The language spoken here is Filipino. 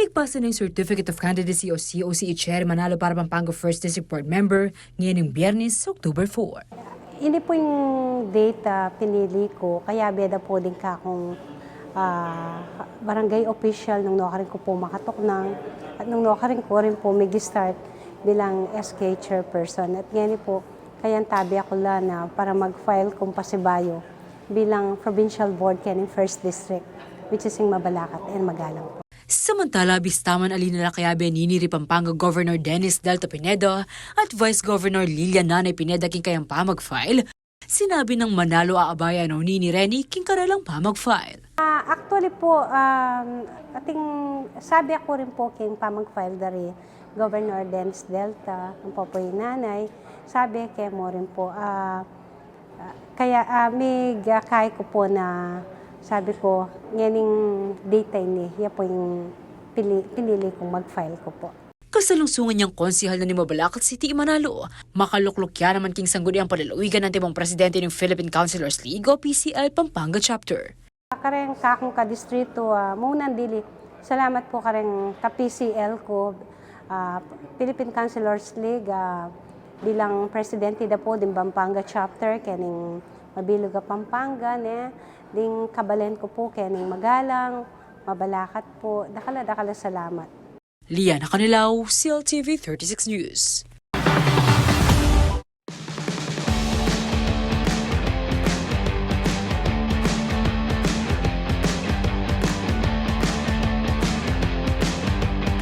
Nagpasa ng Certificate of Candidacy o COC Chair Manalo para Pampanga 1st District Board Member ngayong Biyernes, October 4. Ini po yung data pinili ko, kaya beda po din ka akong barangay official nung nakarin ko po makatuknang at nung nakarin ko rin po mag-start bilang SK chairperson. At ngayon po, kaya tabi ako na para mag-file kong pasibayo bilang provincial board kaning 1st District, which is yung Mabalacat and Magalang po. Samantala, bistaman alinala kayabe niniri Pampanga Governor Dennis Delta Pineda at Vice Governor Lilian Nanay Pineda king kayang pa mag-file, sinabi ng Manalo aabaya no nini Reni king karalang pa mag-file. Actually po, ating sabi ako rin po king pa mag-file dari Governor Dennis Delta, ang po yung nanay, sabi kay mo rin po, kaya may kaya ko po na sabi ko, nganing data ini, yan po yung pinili kong mag-file ko po. Kasalungsungan niyang konsihal na ni Mabalacat City, Manalo, makaluklok yan naman king sangguni ang palalawigan ng timong presidente ng Philippine Councilors League o PCL Pampanga Chapter. Kareng kakong ka-distrito, munang dili, salamat po kareng ka-PCL ko, Philippine Councilors League, bilang presidente da po din Pampanga Chapter, kaning Mabilog Pampanga, ding kabalen ko po kaning Magalang, Mabalacat po, dakala salamat. Lian Nakanilaw, CLTV36 News.